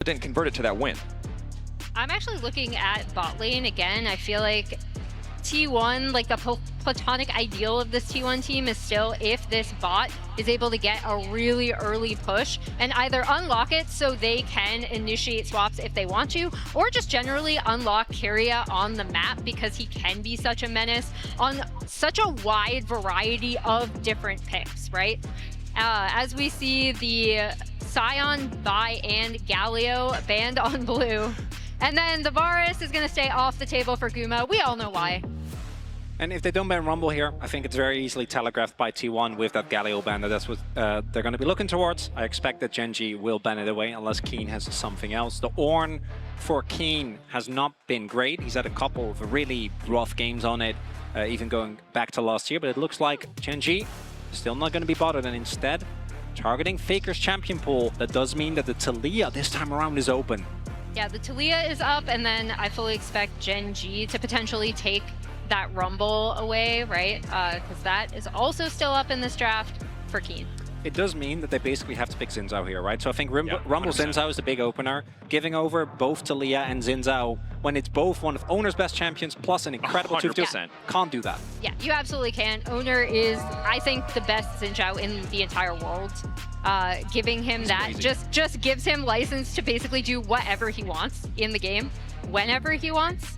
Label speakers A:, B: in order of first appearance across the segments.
A: but didn't convert it to that win.
B: I'm actually looking at bot lane again. I feel like T1, like the platonic ideal of this T1 team is still if this bot is able to get a really early push and either unlock it so they can initiate swaps if they want to, or just generally unlock Kyria on the map because he can be such a menace on such a wide variety of different picks, right? As we see the Sion, Vi, and Galio banned on blue. And then the Varus is going to stay off the table for Guma. We all know why.
C: And if they don't ban Rumble here, I think it's very easily telegraphed by T1 with that Galio ban that that's what they're going to be looking towards. I expect that Gen.G will ban it away unless Keen has something else. The Ornn for Keen has not been great. He's had a couple of really rough games on it, even going back to last year. But it looks like Gen.G still not going to be bothered, and instead targeting Faker's champion pool. That does mean that the Taliyah this time around is open.
B: Yeah, the Taliyah is up, and then I fully expect Gen.G to potentially take that Rumble away, right? Because that is also still up in this draft for Keen.
C: It does mean that they basically have to pick Xin Zhao here, right? So I think Rumble
A: 100%.
C: Xin Zhao is the big opener. Giving over both Taliyah and Xin Zhao when it's both one of Owner's best champions plus an incredible 2-2. Can't do that.
B: Yeah, you absolutely can. Owner is, I think, the best Xin Zhao in the entire world. Giving him that just gives him license to basically do whatever he wants in the game, whenever he wants.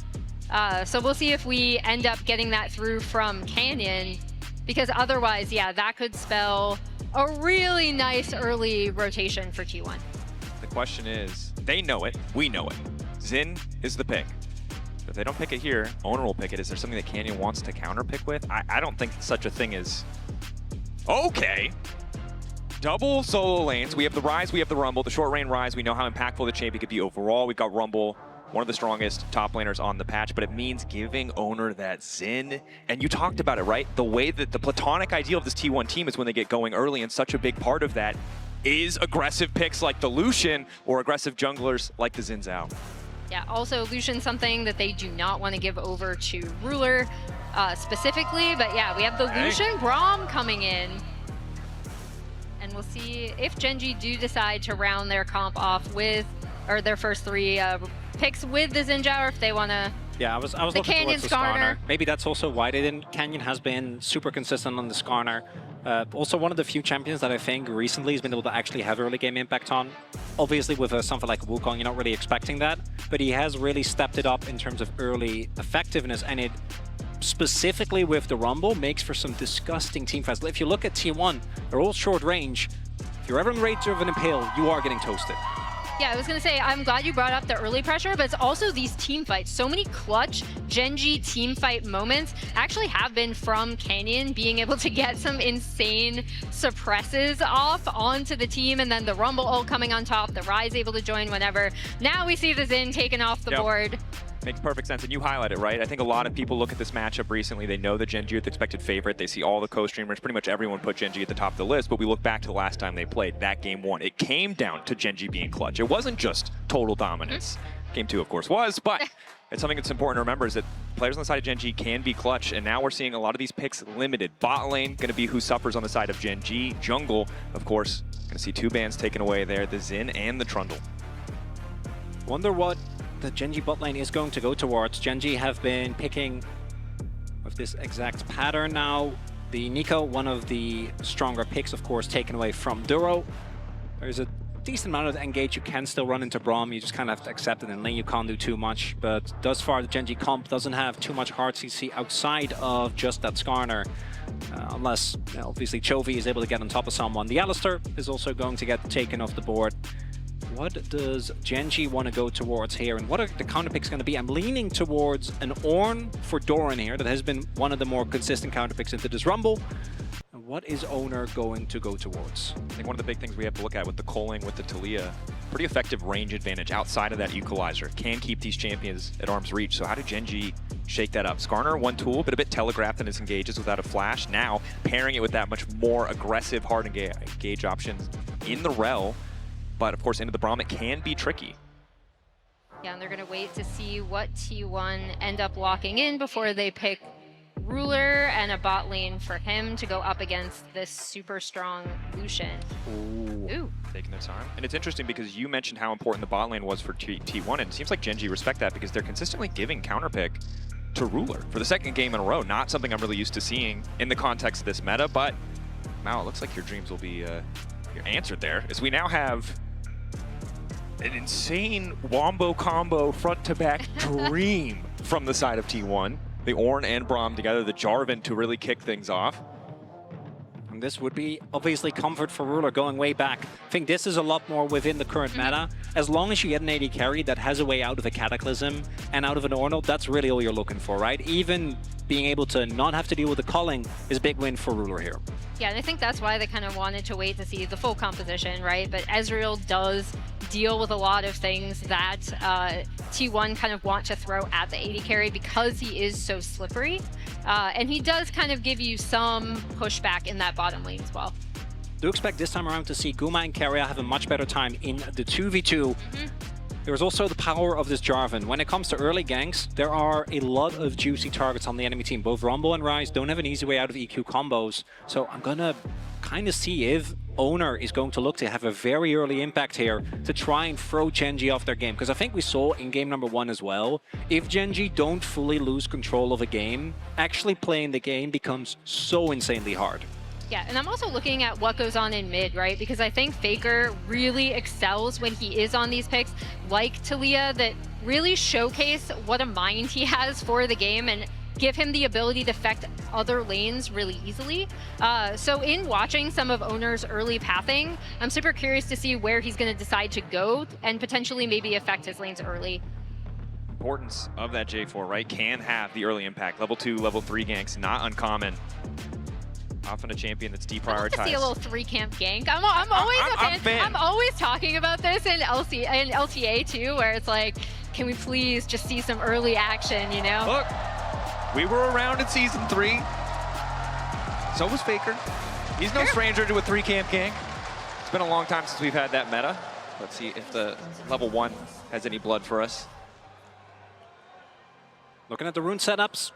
B: So we'll see if we end up getting that through from Canyon, because otherwise, yeah, that could spell a really nice early rotation for T1.
A: The question is, they know it, we know it. Xin is the pick. If they don't pick it here, Owner will pick it. Is there something that Canyon wants to counter pick with? I don't think such a thing is... Okay. Double solo lanes. We have the Rise, we have the Rumble. The short range Rise, we know how impactful the champion could be overall. We've got Rumble, one of the strongest top laners on the patch, but it means giving Owner that Xin. And you talked about it, right? The way that the platonic ideal of this T1 team is when they get going early, and such a big part of that is aggressive picks like the Lucian or aggressive junglers like the Xin Zhao.
B: Yeah, also Lucian's something that they do not want to give over to Ruler specifically, but yeah, we have the Lucian Braum coming in. And we'll see if Gen.G do decide to round their comp off with, or their first three picks with the Xin Zhao, or if they want to.
C: Yeah, I was looking towards the Skarner. Maybe that's also why they didn't. Canyon has been super consistent on the Skarner. Also one of the few champions that I think recently has been able to actually have early game impact on. Obviously with something like Wukong, you're not really expecting that, but he has really stepped it up in terms of early effectiveness, and it specifically with the Rumble makes for some disgusting team fights. If you look at T1, they're all short range. If you're ever in range of an Impale, you are getting toasted.
B: Yeah, I was going to say, I'm glad you brought up the early pressure, but it's also these team fights. So many clutch Gen.G team fight moments actually have been from Canyon being able to get some insane suppresses off onto the team, and then the Rumble ult coming on top, the Rise able to join whenever. Now we see the Xin taken off the board.
A: Makes perfect sense, and you highlight it, right? I think a lot of people look at this matchup recently, they know that Gen.G are the expected favorite, they see all the co-streamers, pretty much everyone put Gen.G at the top of the list, but we look back to the last time they played, that game one. It came down to Gen.G being clutch. It wasn't just total dominance. Game two, of course, was, but it's something that's important to remember is that players on the side of Gen.G can be clutch, and now we're seeing a lot of these picks limited. Bot lane, going to be who suffers on the side of Gen.G. Jungle, of course, going to see two bans taken away there, the Xin and the Trundle.
C: Wonder what the Gen.G bot lane is going to go towards. Gen.G have been picking with this exact pattern now. The Nico, one of the stronger picks, of course, taken away from Duro. There's a decent amount of engage. You can still run into Braum. You just kind of have to accept it in lane. You can't do too much. But thus far, the Gen.G comp doesn't have too much hard CC outside of just that Skarner. Unless, obviously, Chovy is able to get on top of someone. The Alistar is also going to get taken off the board. What does Gen.G want to go towards here, and what are the counter picks going to be? I'm leaning towards an Ornn for Doran here. That has been one of the more consistent counter picks into this Rumble. And what is Owner going to go towards?
A: I think one of the big things we have to look at with the Culling, with the Taliyah, pretty effective range advantage outside of that equalizer. Can keep these champions at arm's reach. So how did Gen.G shake that up? Skarner, one tool, but a bit telegraphed in his engages without a flash. Now, pairing it with that much more aggressive hard engage options in the Rel. But of course, into the Braum, it can be tricky.
B: Yeah, and they're going to wait to see what T1 end up locking in before they pick Ruler and a bot lane for him to go up against this super strong Lucian. Ooh.
A: Taking their time. And it's interesting because you mentioned how important the bot lane was for T1, and it seems like Gen.G respect that because they're consistently giving counterpick to Ruler for the second game in a row. Not something I'm really used to seeing in the context of this meta, but Mao, it looks like your dreams will be answered there, as we now have an insane wombo combo front-to-back dream from the side of T1. The Ornn and Braum together, the Jarvan to really kick things off.
C: And this would be obviously comfort for Ruler going way back. I think this is a lot more within the current meta. As long as you get an AD carry that has a way out of a Cataclysm and out of an Ornn, that's really all you're looking for, right? Even being able to not have to deal with the culling is a big win for Ruler here.
B: Yeah, and I think that's why they kind of wanted to wait to see the full composition, right? But Ezreal does deal with a lot of things that T1 kind of want to throw at the AD carry because he is so slippery. And he does kind of give you some pushback in that bottom lane as well.
C: Do expect this time around to see Guma and Keria have a much better time in the 2v2. There's also the power of this Jarvan. When it comes to early ganks, there are a lot of juicy targets on the enemy team. Both Rumble and Ryze don't have an easy way out of EQ combos. So I'm gonna kind of see if Owner is going to look to have a very early impact here to try and throw Gen.G off their game. Because I think we saw in game number 1 as well, if Gen.G don't fully lose control of a game, actually playing the game becomes so insanely hard.
B: Yeah, and I'm also looking at what goes on in mid, right? Because I think Faker really excels when he is on these picks, like Talia, that really showcase what a mind he has for the game and give him the ability to affect other lanes really easily. So in watching some of Owner's early pathing, I'm super curious to see where he's going to decide to go and potentially maybe affect his lanes early.
A: Importance of that J4, right? Can have the early impact. Level 2, level 3 ganks, not uncommon. Often a champion that's deprioritized.
B: I'd like to see a little 3-camp gank. I'm always a fan. I'm always talking about this in LTA too, where it's like, can we please just see some early action, you know?
A: Look, we were around in Season 3. So was Faker. He's no stranger to a 3-camp gank. It's been a long time since we've had that meta. Let's see if the level 1 has any blood for us.
C: Looking at the rune setups,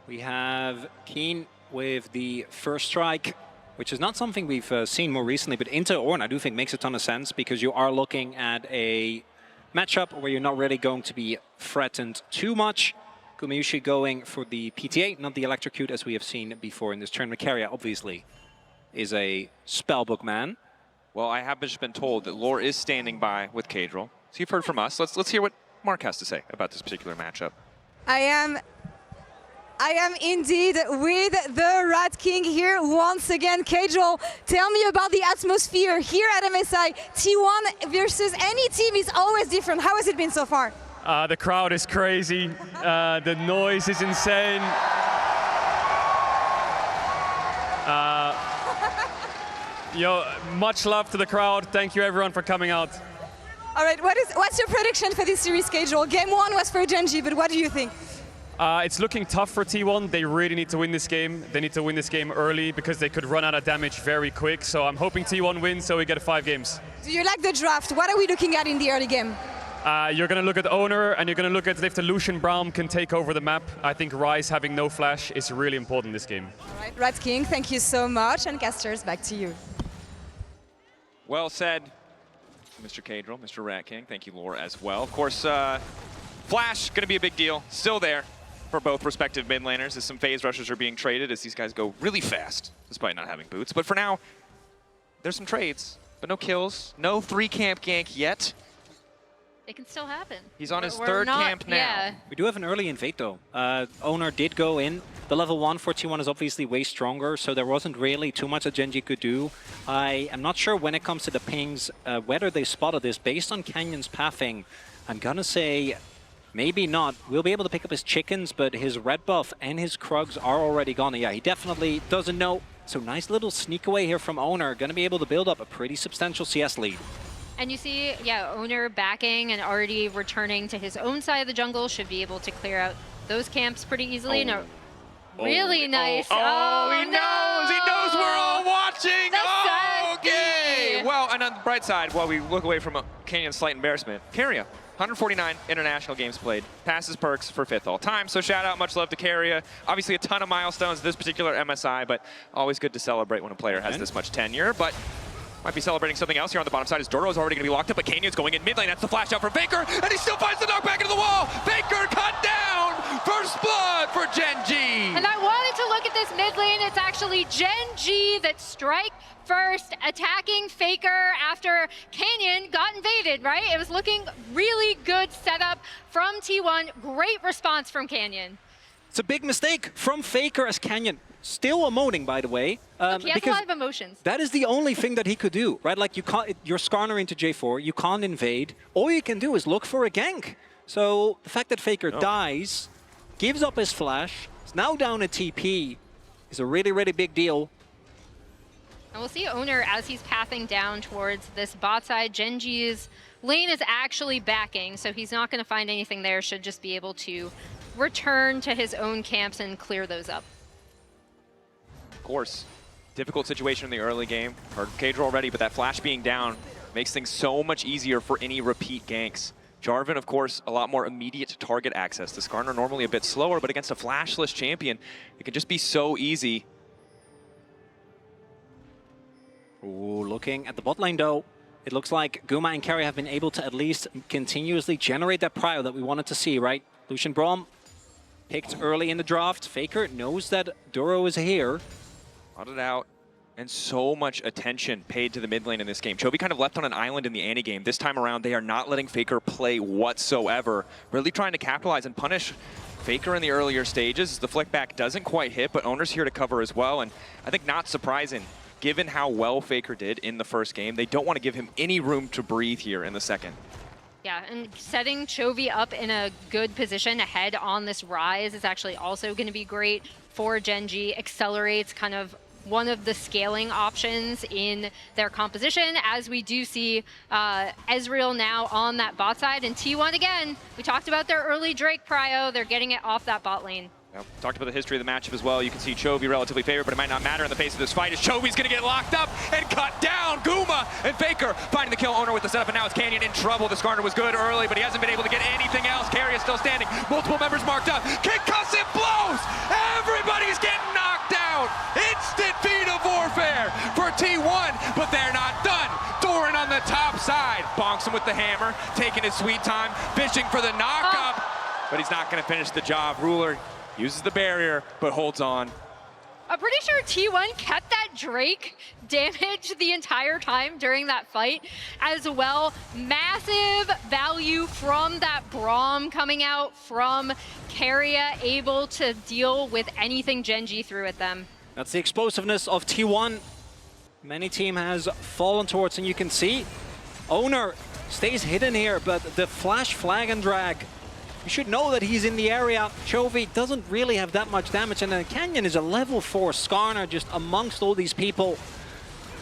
C: we have Keen with the first strike, which is not something we've seen more recently, but into Ornn I do think makes a ton of sense because you are looking at a matchup where you're not really going to be threatened too much. Gumayushi going for the PTA, not the electrocute as we have seen before in this tournament. Keria obviously is a spellbook man.
A: Well, I have just been told that Lore is standing by with Kadril. So you've heard from us. Let's hear what Mark has to say about this particular matchup.
D: I am indeed with the Rat King here once again. Kadril, tell me about the atmosphere here at MSI. T1 versus any team is always different. How has it been so far?
E: The crowd is crazy. The noise is insane. Much love to the crowd. Thank you everyone for coming out.
D: All right, what's your prediction for this series, Kadril? Game 1 was for Gen.G, but what do you think?
E: It's looking tough for T1. They really need to win this game. They need to win this game early because they could run out of damage very quick. So I'm hoping T1 wins so we get 5 games.
D: Do you like the draft? What are we looking at in the early game?
E: You're going to look at Owner and you're going to look at if the Lucian Braum can take over the map. I think Ryze having no flash is really important in this game.
D: All right, Rat King, thank you so much. And casters, back to you.
A: Well said, Mr. Kadril, Mr. Rat King. Thank you, Lore, as well. Of course, Flash, going to be a big deal. Still there for both respective mid laners as some phase rushers are being traded as these guys go really fast, despite not having boots. But for now, there's some trades, but no kills, no 3-camp gank yet.
B: It can still happen.
A: He's on his third camp now.
B: Yeah.
C: We do have an early invade though. Owner did go in. The level 1 for T1 is obviously way stronger, so there wasn't really too much that Gen.G could do. I am not sure when it comes to the pings, whether they spotted this. Based on Canyon's pathing, I'm gonna say maybe not. We'll be able to pick up his chickens, but his red buff and his Krugs are already gone. Yeah, he definitely doesn't know. So nice little sneak away here from Owner. Gonna be able to build up a pretty substantial CS lead.
B: And you see, yeah, Owner backing and already returning to his own side of the jungle, should be able to clear out those camps pretty easily. No, really nice.
A: He knows we're all watching.
B: The
A: Okay. Well, on the bright side, while we look away from Canyon's slight embarrassment, Carrier, 149 international games played, passes perks for 5th all time. So shout out, much love to Carrier. Obviously a ton of milestones this particular MSI, but always good to celebrate when a player has this much tenure. But might be celebrating something else here on the bottom side as Doro's already going to be locked up, but Canyon's going in mid lane. That's the flash out from Faker, and he still finds the knockback into the wall. Faker cut down. First blood for Gen.G.
B: And I wanted to look at this mid lane. It's actually Gen.G that strike first, attacking Faker after Canyon got invaded, right? It was looking really good setup from T1. Great response from Canyon.
C: It's a big mistake from Faker as Canyon. Still emoting, by the way.
B: Look, he has a lot of emotions.
C: That is the only thing that he could do, right? Like, you're Skarner into J4, you can't invade. All you can do is look for a gank. So the fact that Faker dies, gives up his flash, is now down a TP, is a really, really big deal.
B: And we'll see Owner as he's pathing down towards this bot side. Gen.G's lane is actually backing, so he's not going to find anything there. Should just be able to return to his own camps and clear those up.
A: Of course, difficult situation in the early game. Heard Cadro already, but that flash being down makes things so much easier for any repeat ganks. Jarvan, of course, a lot more immediate target access. The Skarner normally a bit slower, but against a flashless champion, it can just be so easy.
C: Ooh, looking at the bot lane though, it looks like Guma and Carry have been able to at least continuously generate that prio that we wanted to see, right? Lucian Braum picked early in the draft. Faker knows that Doro is here.
A: Plotted out, and so much attention paid to the mid lane in this game. Chovy kind of left on an island in the Annie game. This time around, they are not letting Faker play whatsoever. Really trying to capitalize and punish Faker in the earlier stages. The flick back doesn't quite hit, but Owner's here to cover as well. And I think not surprising, given how well Faker did in the first game, they don't want to give him any room to breathe here in the second.
B: Yeah, and setting Chovy up in a good position ahead on this rise is actually also going to be great for Gen.G. Accelerates kind of one of the scaling options in their composition, as we do see Ezreal now on that bot side. And T1 again, we talked about their early Drake prio. They're getting it off that bot lane.
A: Yep. Talked about the history of the matchup as well. You can see Chovy relatively favored, but it might not matter in the face of this fight as Chovy's going to get locked up and cut down. Guma and Faker finding the kill. Owner with the setup, and now it's Canyon in trouble. The Skarner was good early, but he hasn't been able to get anything else. Carry is still standing. Multiple members marked up. Concussive blows! Everybody's getting knocked down! Instant feat of warfare for T1, but they're not done. Doran on the top side. Bonks him with the hammer, taking his sweet time, fishing for the knock-up, but he's not going to finish the job. Ruler uses the barrier, but holds on.
B: I'm pretty sure T1 kept that Drake damage the entire time during that fight as well. Massive value from that Braum coming out from Carrier, able to deal with anything Gen.G threw at them.
C: That's the explosiveness of T1. Many team has fallen towards, and you can see Owner stays hidden here, but the flash flag and drag, you should know that he's in the area. Chovy doesn't really have that much damage, and then Canyon is a level 4 Skarner just amongst all these people.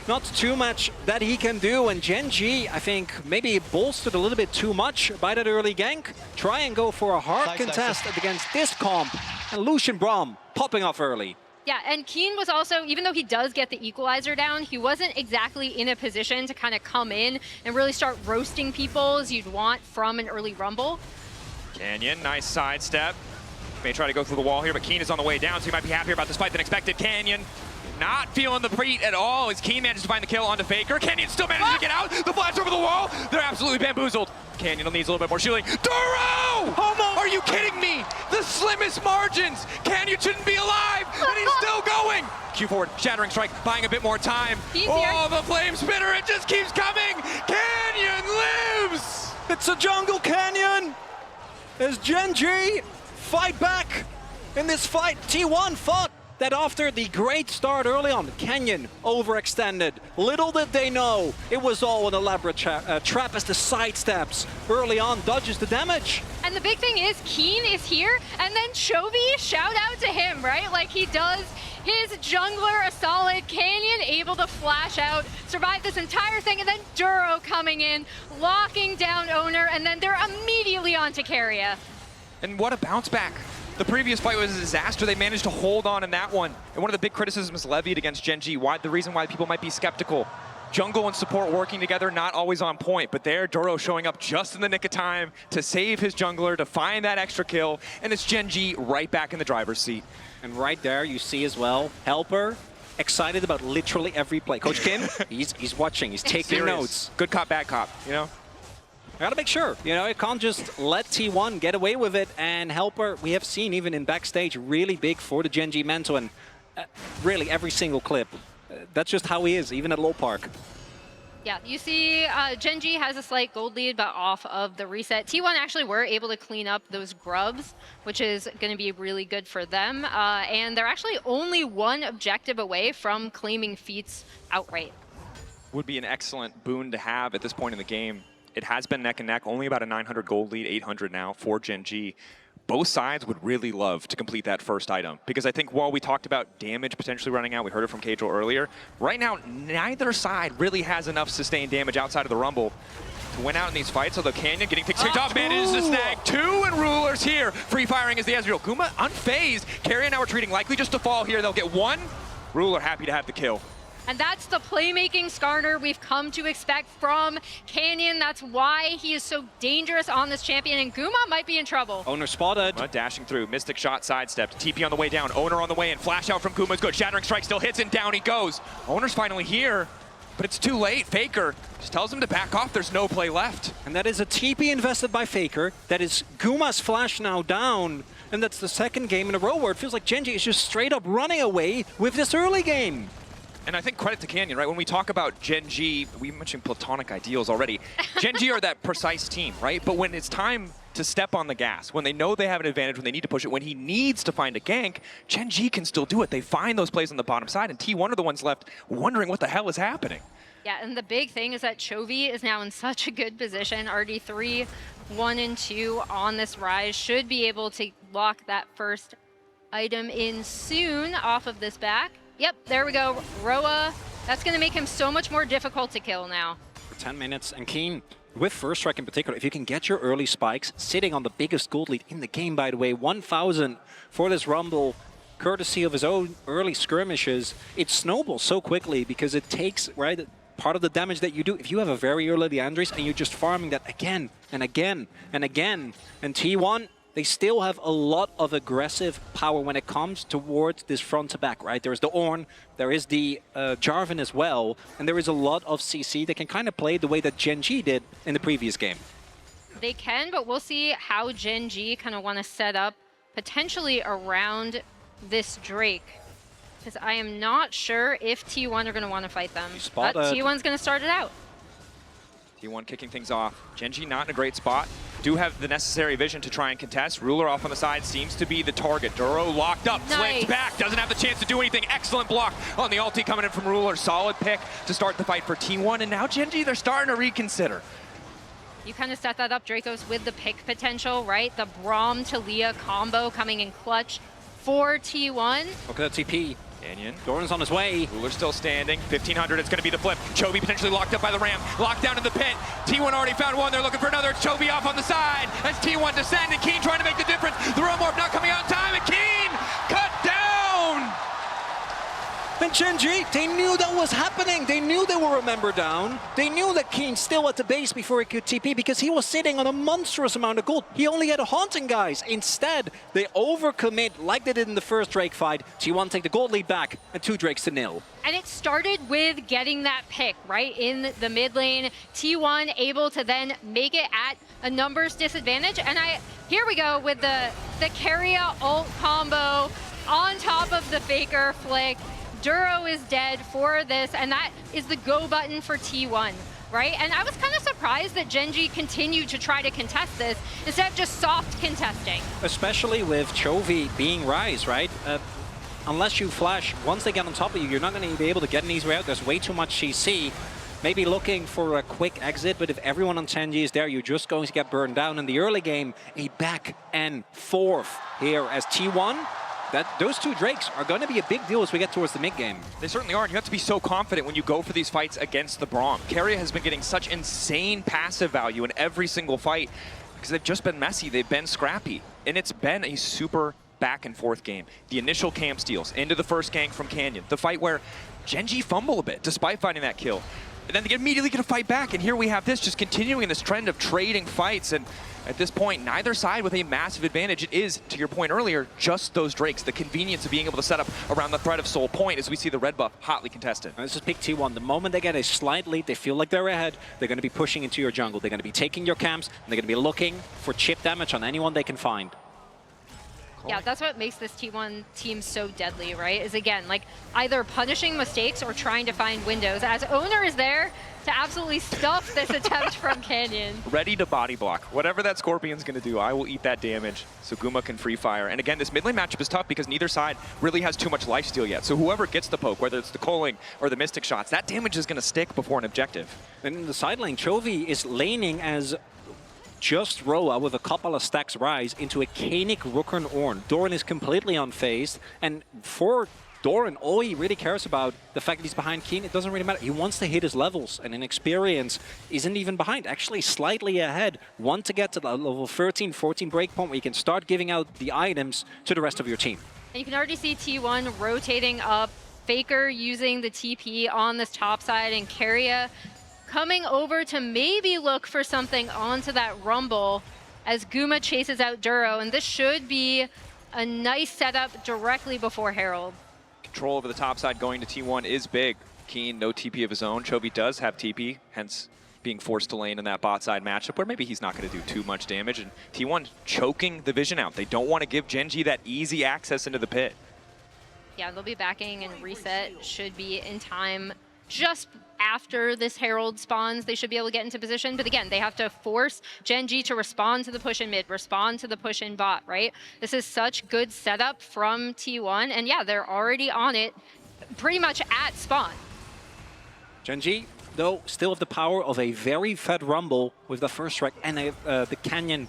C: Not too much that he can do, and Gen.G, I think, maybe bolstered a little bit too much by that early gank. Try and go for a hard contest against this comp, and Lucian Braum popping off early.
B: Yeah, and Keen was also, even though he does get the equalizer down, he wasn't exactly in a position to kind of come in and really start roasting people as you'd want from an early rumble.
A: Canyon, nice sidestep. May try to go through the wall here, but Keen is on the way down, so he might be happier about this fight than expected. Canyon not feeling the beat at all as Keen manages to find the kill onto Faker. Canyon still manages to get out. The flash over the wall. They're absolutely bamboozled. Canyon needs a little bit more shielding. Doro! Homo! Are you kidding me? The slimmest margins. Canyon shouldn't be alive, and he's still going. Q forward, shattering strike, buying a bit more time. Oh, the flame spitter, it just keeps coming. Canyon lives!
C: It's a jungle Canyon! As Gen.G fight back in this fight. T1 thought that after the great start early on, Canyon overextended. Little did they know it was all an elaborate trap as the sidesteps early on dodges the damage.
B: And the big thing is Keen is here, and then Chovy, shout out to him, right? Like he does his jungler a solid. Canyon able to flash out, survive this entire thing, and then Duro coming in, locking down Owner, and then they're immediately on to Carrier.
A: And what a bounce back. The previous fight was a disaster. They managed to hold on in that one. And one of the big criticisms levied against Gen.G, the reason why people might be skeptical. jungle and support working together, not always on point, but there, Duro showing up just in the nick of time to save his jungler, to find that extra kill, and it's Gen.G right back in the driver's seat.
C: And right there, you see as well, Helper, excited about literally every play. Coach Kim, he's watching, he's taking notes.
A: Good cop, bad cop, you know?
C: I gotta make sure, you know, you can't just let T1 get away with it, and Helper, we have seen even in backstage, really big for the Gen.G mentor, and really every single clip. That's just how he is, even at low park.
B: Yeah, you see Gen.G has a slight gold lead, but off of the reset. T1 actually were able to clean up those grubs, which is going to be really good for them. And they're actually only one objective away from claiming feats outright.
A: Would be an excellent boon to have at this point in the game. It has been neck and neck, only about a 900 gold lead, 800 now for Gen.G. Both sides would really love to complete that first item, because I think while we talked about damage potentially running out, we heard it from Kajol earlier, right now neither side really has enough sustained damage outside of the Rumble to win out in these fights, although Canyon getting things kicked off, manages to snag 2, and Ruler's here. Free firing is the Ezreal. Guma unfazed. Carrion now retreating, likely just to fall here. They'll get 1. Ruler happy to have the kill.
B: And that's the playmaking Skarner we've come to expect from Canyon. That's why he is so dangerous on this champion, and Guma might be in trouble.
C: Owner spotted.
A: Dashing through, Mystic shot sidestepped, TP on the way down, Owner on the way in, flash out from Guma is good, Shattering Strike still hits and down he goes. Owner's finally here, but it's too late. Faker just tells him to back off, there's no play left.
C: And that is a TP invested by Faker, that is Guma's flash now down, and that's the second game in a row where it feels like Gen.G is just straight up running away with this early game.
A: And I think credit to Canyon, right? When we talk about Gen.G, we mentioned platonic ideals already. Gen.G are that precise team, right? But when it's time to step on the gas, when they know they have an advantage, when they need to push it, when he needs to find a gank, Gen.G can still do it. They find those plays on the bottom side, and T1 are the ones left wondering what the hell is happening.
B: Yeah, and the big thing is that Chovy is now in such a good position. RD3, 1 and 2 on this rise. Should be able to lock that first item in soon off of this back. Yep, there we go. Roa, that's going to make him so much more difficult to kill now.
C: For 10 minutes, and Keen, with first strike in particular, if you can get your early spikes, sitting on the biggest gold lead in the game, by the way, 1,000 for this Rumble, courtesy of his own early skirmishes, it snowballs so quickly because it takes, right, part of the damage that you do. If you have a very early Leandris and you're just farming that again and again and again, and T1, they still have a lot of aggressive power when it comes towards this front to back, right? There's the Ornn, there is the Jarvan as well, and there is a lot of CC that can kind of play the way that Gen.G did in the previous game.
B: They can, but we'll see how Gen.G kind of want to set up potentially around this Drake. Because I am not sure if T1 are going to want to fight them. But T1's going to start it out.
A: T1 kicking things off. Gen.G not in a great spot. Do have the necessary vision to try and contest. Ruler off on the side seems to be the target. Duro locked up, flipped back, doesn't have the chance to do anything. Excellent block on the ulti coming in from Ruler. Solid pick to start the fight for T1, and now Gen.G, they're starting to reconsider.
B: You kind of set that up, Dracos, with the pick potential, right? The Braum to Leah combo coming in clutch for T1.
C: Look at that TP.
A: Canyon.
C: Doran's on his way.
A: Ruler still standing. 1,500, it's going to be the flip. Chovy potentially locked up by the ramp. Locked down in the pit. T1 already found one. They're looking for another. It's Chovy off on the side. As T1 descend, and Keen trying to make the difference. The Realm Orb not coming out in time, and Keen cut down!
C: And Gen.G, they knew that was happening. They knew they were a member down. They knew that Keen still at the base before he could TP because he was sitting on a monstrous amount of gold. He only had a Haunting, guys. Instead, they overcommit like they did in the first Drake fight. T1 take the gold lead back and 2 Drakes to 0.
B: And it started with getting that pick, right, in the mid lane. T1 able to then make it at a numbers disadvantage. And here we go with the Keria ult combo on top of the Faker flick. Duro is dead for this, and that is the go button for T1, right? And I was kind of surprised that Gen.G continued to try to contest this instead of just soft contesting.
C: Especially with Chovy being Rise, right? Unless you flash, once they get on top of you, you're not going to be able to get an easy way out. There's way too much CC. Maybe looking for a quick exit, but if everyone on Gen.G is there, you're just going to get burned down. In the early game, a back and forth here as T1. Those 2 Drakes are going to be a big deal as we get towards the mid-game.
A: They certainly are, and you have to be so confident when you go for these fights against the Braum. Keria has been getting such insane passive value in every single fight because they've just been messy, they've been scrappy, and it's been a super back and forth game. The initial camp steals into the first gank from Canyon, the fight where Gen.G fumble a bit despite finding that kill. and then they immediately get to fight back. And here we have this just continuing this trend of trading fights. And at this point, neither side with a massive advantage. It is, to your point earlier, just those Drakes, the convenience of being able to set up around the threat of Soul Point as we see the red buff hotly contested.
C: And this is pick T1. The moment they get a slight lead, they feel like they're ahead, they're going to be pushing into your jungle. They're going to be taking your camps, and they're going to be looking for chip damage on anyone they can find.
B: Yeah, that's what makes this T1 team so deadly, right? Is again, like either punishing mistakes or trying to find windows. As Owner is there to absolutely stuff this attempt from Canyon.
A: Ready to body block. Whatever that Scorpion's going to do, I will eat that damage so Guma can free fire. And again, this mid lane matchup is tough because neither side really has too much lifesteal yet. So whoever gets the poke, whether it's the culling or the mystic shots, that damage is going to stick before an objective.
C: And in the side lane, Chovy is laning as just Roa with a couple of stacks rise into a Kanik Rooker Ornn. Doran is completely unfazed, and for Doran, all he really cares about, the fact that he's behind Keen, it doesn't really matter. He wants to hit his levels, and in experience, isn't even behind, actually slightly ahead. Want to get to the level 13, 14 breakpoint where you can start giving out the items to the rest of your team.
B: And you can already see T1 rotating up, Faker using the TP on this top side, and Keria coming over to maybe look for something onto that Rumble as Guma chases out Duro, and this should be a nice setup directly before Herald.
A: Control over the top side going to T1 is big. Keen, no TP of his own. Chovy does have TP, hence being forced to lane in that bot side matchup where maybe he's not going to do too much damage. And T1 choking the vision out. They don't want to give Gen.G that easy access into the pit.
B: Yeah, they'll be backing, and reset should be in time just after this Herald spawns. They should be able to get into position, but again, they have to force Gen.G to respond to the push in mid, respond to the push in bot, right? This is such good setup from T1, and yeah, they're already on it pretty much at spawn.
C: Gen.G, though, still have the power of a very fed Rumble with the first strike and the Canyon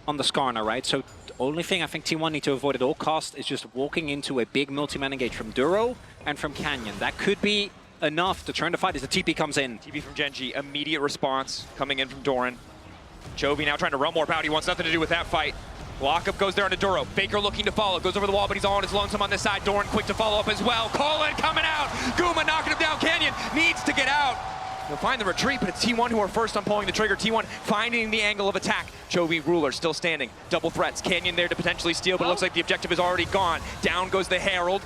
C: on the Skarner, right? So the only thing I think T1 need to avoid at all costs is just walking into a big multi-man engage from Duro and from Canyon. That could be enough to turn the fight as the TP comes in.
A: TP from Gen.G, immediate response coming in from Doran. Chovy now trying to run more out. He wants nothing to do with that fight. Lockup goes there onto Duro. Faker looking to follow. Goes over the wall, but he's all on his lonesome on this side. Doran quick to follow up as well. Colin coming out. Guma knocking him down. Canyon needs to get out. He'll find the retreat, but it's T1 who are first on pulling the trigger. T1 finding the angle of attack. Chovy, Ruler still standing. Double threats. Canyon there to potentially steal, but it looks like the objective is already gone. Down goes the Herald.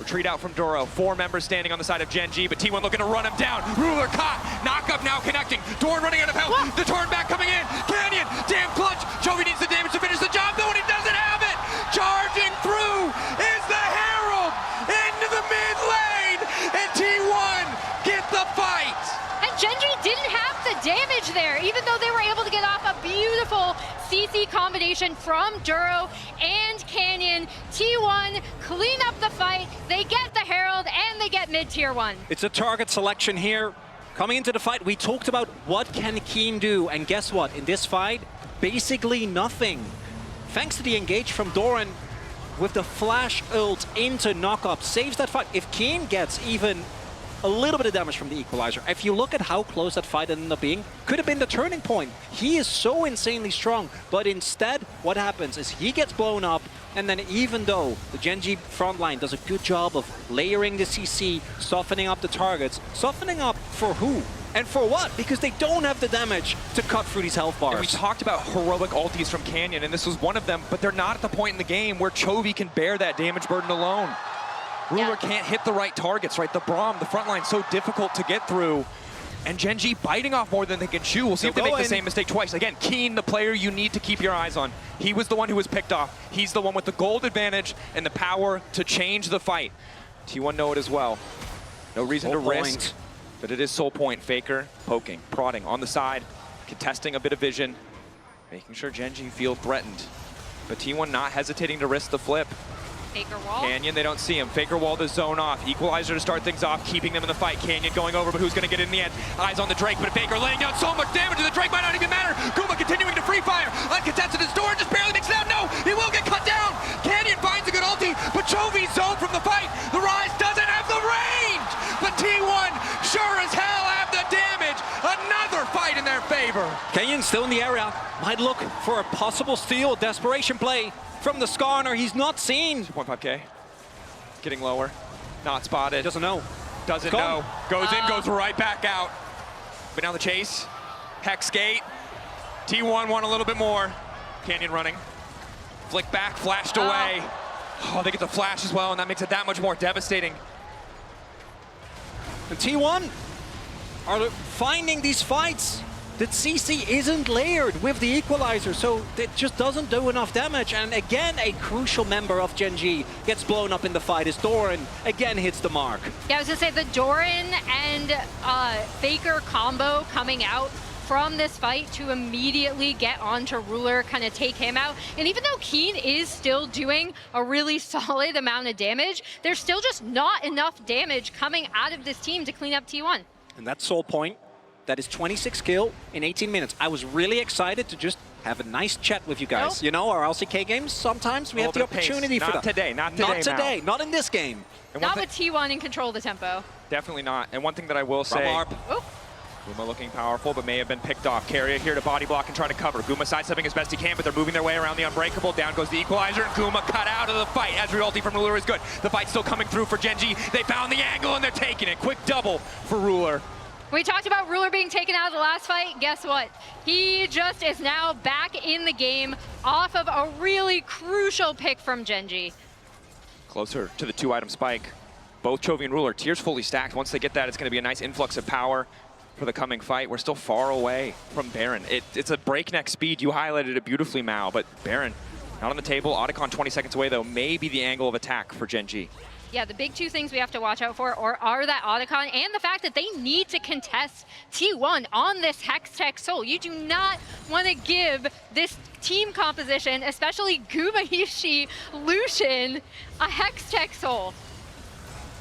A: Retreat out from Duro. 4 members standing on the side of Gen.G, but T1 looking to run him down. Ruler caught. Knockup now connecting. Doran running out of health. The turn back coming in. Canyon, damn clutch. Chovy needs the damage to finish the job, though, and he doesn't have it. Charging through is the Herald into the mid lane, and T1 get the fight.
B: And Gen.G didn't have the damage there, even though they were able to get off a beautiful CC combination from Duro and Canyon. T1 clean up the fight, they get the Herald, and they get mid-tier 1.
C: It's a target selection here. Coming into the fight, we talked about what can Keen do, and guess what? In this fight, basically nothing. Thanks to the engage from Doran with the flash ult into knockup, saves that fight. If Keen gets even a little bit of damage from the equalizer, if you look at how close that fight ended up being, could have been the turning point. He is so insanely strong, but instead what happens is he gets blown up, and then even though the Gen.G frontline does a good job of layering the CC, softening up the targets, softening up for who? And for what? Because they don't have the damage to cut through these health bars.
A: And we talked about heroic ultis from Canyon, and this was one of them, but they're not at the point in the game where Chovy can bear that damage burden alone. Ruler can't hit the right targets, right? The Braum, the front line, so difficult to get through. And Gen.G biting off more than they can chew. We'll see if they make the same mistake twice. Again, Keen, the player you need to keep your eyes on. He was the one who was picked off. He's the one with the gold advantage and the power to change the fight. T1 know it as well. No reason to risk, but it is Soul Point. Faker poking, prodding on the side, contesting a bit of vision, making sure Gen.G feel threatened. But T1 not hesitating to risk the flip.
B: Faker wall.
A: Canyon, they don't see him. Faker wall to zone off. Equalizer to start things off, keeping them in the fight. Canyon going over, but who's going to get it in the end? Eyes on the Drake, but Faker laying down so much damage to the Drake might not even matter. Guma continuing to free fire. Uncontested his door, just barely makes it out. No, he will get cut down. Canyon finds a good ulti, but Chovy zoned from the fight. The Rise doesn't have the range, but T1 sure as hell have the damage. Another fight in their favor.
C: Canyon still in the area. Might look for a possible steal, desperation play from the Skarner. He's not seen.
A: 2.5k. Getting lower. Not spotted.
C: Doesn't know.
A: Doesn't know. Goes in, goes right back out. But now the chase. Hex gate. T1 want a little bit more. Canyon running. Flick back, flashed away. Oh, they get the flash as well, and that makes it that much more devastating.
C: And T1 are finding these fights that CC isn't layered with the equalizer, so it just doesn't do enough damage. And again, a crucial member of Gen.G gets blown up in the fight as Doran again hits the mark.
B: Yeah, I was gonna say the Doran and Faker combo coming out from this fight to immediately get onto Ruler, kind of take him out. And even though Keen is still doing a really solid amount of damage, there's still just not enough damage coming out of this team to clean up T1.
C: And that's Soul Point. That is 26 kill in 18 minutes. I was really excited to just have a nice chat with you guys.
B: Nope.
C: You know, our LCK games, sometimes we have the opportunity for that.
A: Not today, not today.
C: Not today, not in this game.
B: Not with T1 in control of the tempo.
A: Definitely not. And one thing that I will say,
B: Oh.
A: Guma looking powerful, but may have been picked off. Carrier here to body block and try to cover. Guma sidestepping as best he can, but they're moving their way around the Unbreakable. Down goes the Equalizer, and Guma cut out of the fight. Ezreal ulti from Ruler is good. The fight's still coming through for Gen.G. They found the angle, and they're taking it. Quick double for Ruler.
B: We talked about Ruler being taken out of the last fight. Guess what? He just is now back in the game off of a really crucial pick from Gen.G.
A: Closer to the 2-item spike. Both Chovy and Ruler, tiers fully stacked. Once they get that, it's going to be a nice influx of power for the coming fight. We're still far away from Baron. It's a breakneck speed. You highlighted it beautifully, Mao, but Baron not on the table. Otacon 20 seconds away, though. Maybe the angle of attack for Gen.G.
B: Yeah, the big two things we have to watch out for are that Otacon and the fact that they need to contest T1 on this Hextech Soul. You do not want to give this team composition, especially Gumayushi Lucian, a Hextech Soul.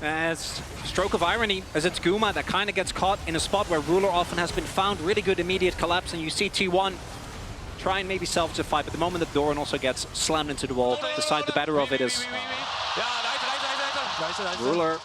C: As stroke of irony, as it's Guma that kind of gets caught in a spot where Ruler often has been found. Really good immediate collapse, and you see T1 try and maybe salvage the fight, but the moment that Doran also gets slammed into the wall, decide the better of it is Ruler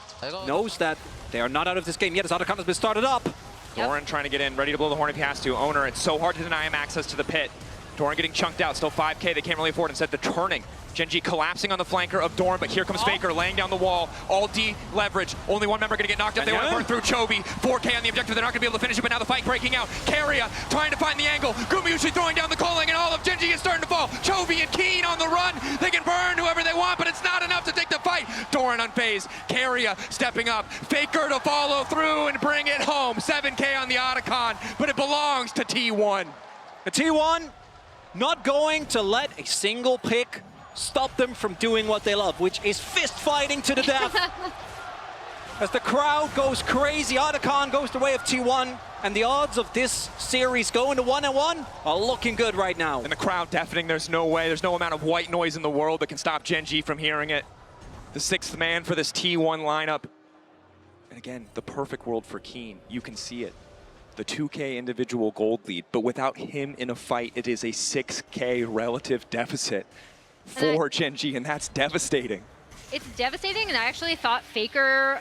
C: knows that they are not out of this game yet as Otacon has been started up.
A: Doran trying to get in, ready to blow the horn if he has to. Owner, it's so hard to deny him access to the pit. Doran getting chunked out, still 5K, they can't really afford. Instead, the turning. Gen.G collapsing on the flanker of Doran, but here comes Faker laying down the wall. All D leverage. Only one member going to get knocked up. They want to burn through Chovy. 4K on the objective. They're not going to be able to finish it, but now the fight breaking out. Carrier trying to find the angle. Gumayushi throwing down the calling, and all of Gen.G is starting to fall. Chovy and Keen on the run. They can burn whoever they want, but it's not enough to take the fight. Doran unfazed. Carrier stepping up. Faker to follow through and bring it home. 7K on the Otacon, but it belongs to T1.
C: The T1 not going to let a single pick stop them from doing what they love, which is fist fighting to the death. As the crowd goes crazy, Otacon goes the way of T1, and the odds of this series going to 1-1 are looking good right now.
A: And the crowd deafening, there's no way, there's no amount of white noise in the world that can stop Gen.G from hearing it. The 6th man for this T1 lineup. And again, the perfect world for Keen. You can see it. The 2K individual gold lead, but without him in a fight, it is a 6K relative deficit for Gen.G, and that's devastating.
B: It's devastating, and I actually thought Faker,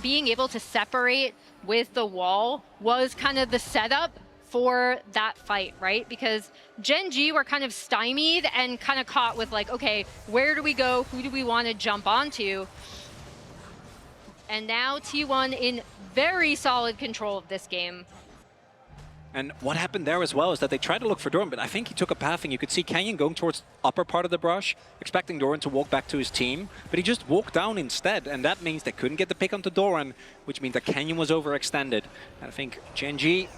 B: being able to separate with the wall was kind of the setup for that fight, right? Because Gen.G were kind of stymied and kind of caught with like, okay, where do we go? Who do we want to jump onto? And now T1 in very solid control of this game.
C: And what happened there as well is that they tried to look for Doran, but I think he took a path, and you could see Canyon going towards upper part of the brush, expecting Doran to walk back to his team, but he just walked down instead, and that means they couldn't get the pick onto Doran, which means that Canyon was overextended. And I think Gen.G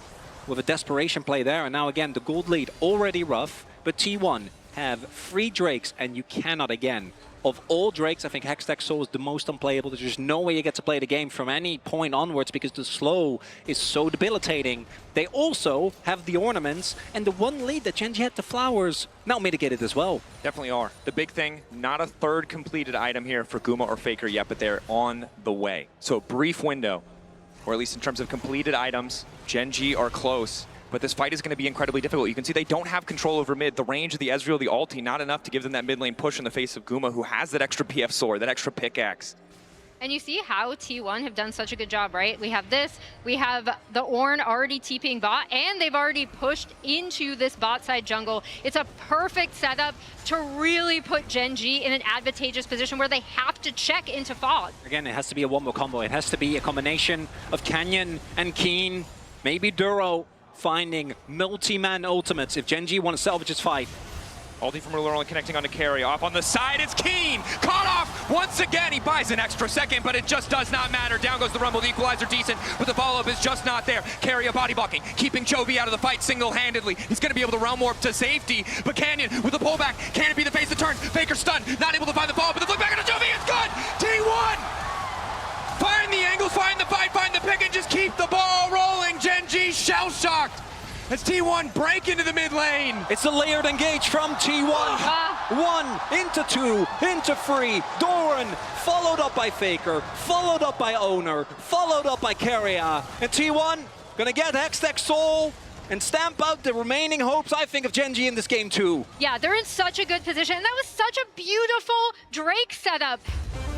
C: with a desperation play there, and now again, the gold lead already rough, but T1 have 3 Drakes, and you cannot again. Of all Drakes, I think Hextech Soul is the most unplayable. There's just no way you get to play the game from any point onwards because the slow is so debilitating. They also have the ornaments, and the one lead that Gen.G had, the flowers, now mitigated as well.
A: Definitely are. The big thing, not a 3rd completed item here for Guma or Faker yet, but they're on the way. So a brief window, or at least in terms of completed items, Gen.G are close. But this fight is going to be incredibly difficult. You can see they don't have control over mid. The range of the Ezreal, the ulti, not enough to give them that mid lane push in the face of Guma, who has that extra PF sword, that extra pickaxe.
B: And you see how T1 have done such a good job, right? We have this, we have the Ornn already TPing bot, and they've already pushed into this bot side jungle. It's a perfect setup to really put Gen.G in an advantageous position where they have to check into Fod.
C: Again, it has to be a one-more combo. It has to be a combination of Canyon and Keen Maybe Duro finding multi-man ultimates if Gen.G want to salvage his fight.
A: Ulti from Ruler only connecting onto Carry. Off on the side, it's Keen! Caught off once again! He buys an extra second, but it just does not matter. Down goes the Rumble, the equalizer decent, but the follow-up is just not there. Carry a body blocking, keeping Chovy out of the fight single-handedly. He's going to be able to realm warp to safety, but Canyon with the pullback. Can it be the face that turns? Faker stunned, not able to find the follow-up, but the flick back into Chovy, it's good! T1! Find the angles, find the fight, find the pick, and just keep the ball rolling. Gen.G shell-shocked as T1 break into the mid lane.
C: It's a layered engage from T1. 1 into 2 into 3. Doran followed up by Faker, followed up by Owner, followed up by Carrier. And T1 gonna get Hextech Soul and stamp out the remaining hopes, I think, of Gen.G in this game too.
B: Yeah, they're in such a good position. And that was such a beautiful Drake setup.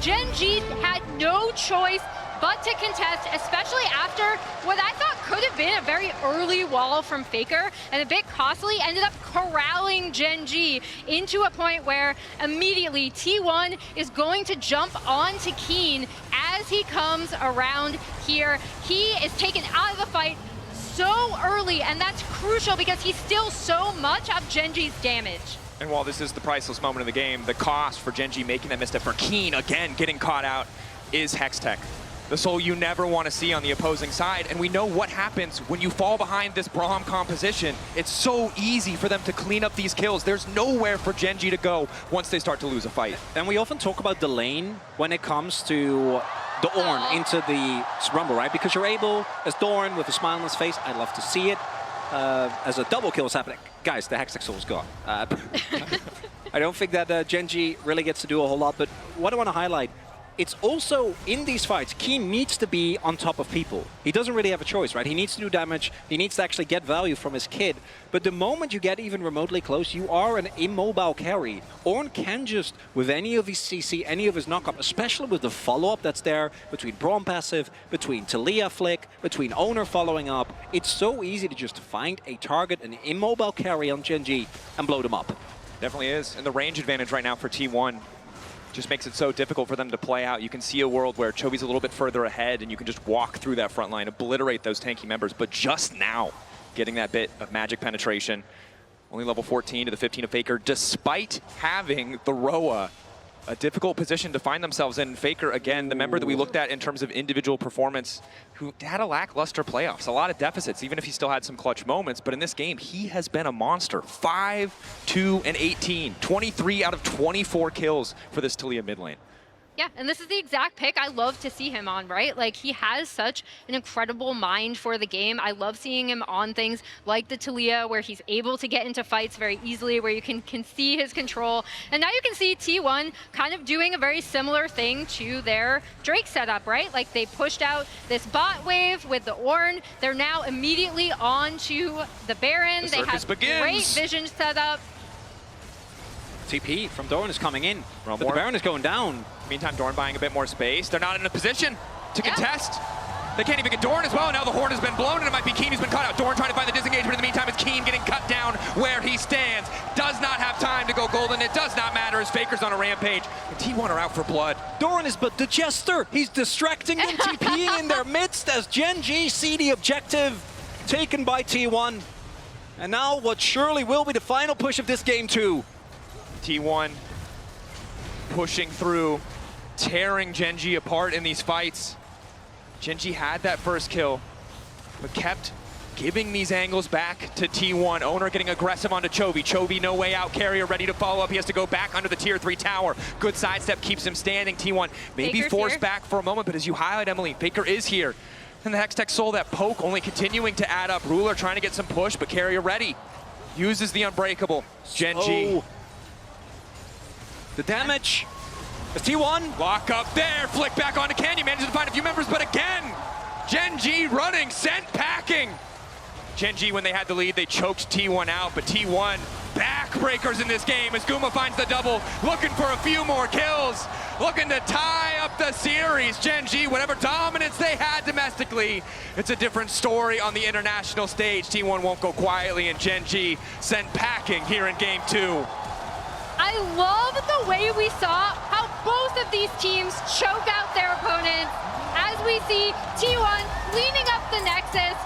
B: Gen.G had no choice but to contest, especially after what I thought could have been a very early wall from Faker, and a bit costly, ended up corralling Gen.G into a point where immediately T1 is going to jump onto Keen as he comes around here. He is taken out of the fight so early, and that's crucial because he's still so much of Gen.G's damage.
A: And while this is the priceless moment of the game, the cost for Gen.G making that misstep for Keen, again, getting caught out, is Hextech. The soul you never want to see on the opposing side, and we know what happens when you fall behind this Braum composition. It's so easy for them to clean up these kills. There's nowhere for Gen.G to go once they start to lose a fight.
C: And we often talk about the lane when it comes to the Ornn into the Rumble, right? Because you're able, as Doran with a smile on his face, I'd love to see it, as a double kill is happening. Guys, the Hextech Soul's gone. I don't think that Gen.G really gets to do a whole lot, but what I want to highlight, it's also, in these fights, Keen needs to be on top of people. He doesn't really have a choice, right? He needs to do damage, he needs to actually get value from his kid. But the moment you get even remotely close, you are an immobile carry. Ornn can just, with any of his CC, any of his knockup, especially with the follow-up that's there, between Braum passive, between Talia flick, between Owner following up, it's so easy to just find a target, an immobile carry on Gen.G, and blow them up.
A: Definitely is, and the range advantage right now for T1 just makes it so difficult for them to play out. You can see a world where Chovy's a little bit further ahead and you can just walk through that front line, obliterate those tanky members, but just now getting that bit of magic penetration. Only level 14 to the 15 of Faker, despite having the Roa, a difficult position to find themselves in. Faker, again, the member that we looked at in terms of individual performance, who had a lackluster playoffs, a lot of deficits, even if he still had some clutch moments. But in this game, he has been a monster. 5, 2, and 18. 23 out of 24 kills for this Talia mid lane.
B: Yeah, and this is the exact pick I love to see him on, right? Like, he has such an incredible mind for the game. I love seeing him on things like the Talia, where he's able to get into fights very easily, where you can see his control. And now you can see T1 kind of doing a very similar thing to their Drake setup, right? Like, they pushed out this bot wave with the Ornn. They're now immediately on to the Baron. They have great vision setup.
C: TP from Doran is coming in, but the Baron is going down.
A: Meantime, Doran buying a bit more space. They're not in a position to contest. They can't even get Doran as well. Now the Horn has been blown, and it might be Keen who's been caught out. Doran trying to find the disengagement. In the meantime, it's Keen getting cut down where he stands. Does not have time to go golden. It does not matter as Faker's on a rampage. And T1 are out for blood.
C: Doran is but the jester. He's distracting them, TPing in their midst as Gen.G see the objective taken by T1. And now what surely will be the final push of this game too.
A: T1 pushing through, tearing Gen.G apart in these fights. Gen.G had that first kill, but kept giving these angles back to T1. Owner getting aggressive onto Chovy. Chovy no way out, Carrier ready to follow up. He has to go back under the tier 3 tower. Good sidestep keeps him standing. T1 maybe forced back for a moment, but as you highlight, Emily, Faker is here. And the Hextech Soul, that poke only continuing to add up. Ruler trying to get some push, but Carrier ready. Uses the Unbreakable. Gen.G.
C: Oh. The damage. It's T1.
A: Lock up there. Flick back onto Canyon. Manages to find a few members, but again, Gen.G running, sent packing. Gen.G, when they had the lead, they choked T1 out, but T1 backbreakers in this game as Guma finds the double, looking for a few more kills, looking to tie up the series. Gen.G, whatever dominance they had domestically, it's a different story on the international stage. T1 won't go quietly, and Gen.G sent packing here in game 2.
B: I love the way we saw how both of these teams choke out their opponents as we see T1 cleaning up the Nexus.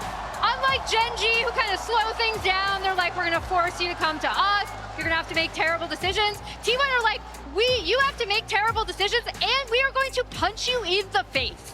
B: slow things down. They're like, we're gonna force you to come to us. You're gonna have to make terrible decisions. T1 are like, you have to make terrible decisions and we are going to punch you in the face.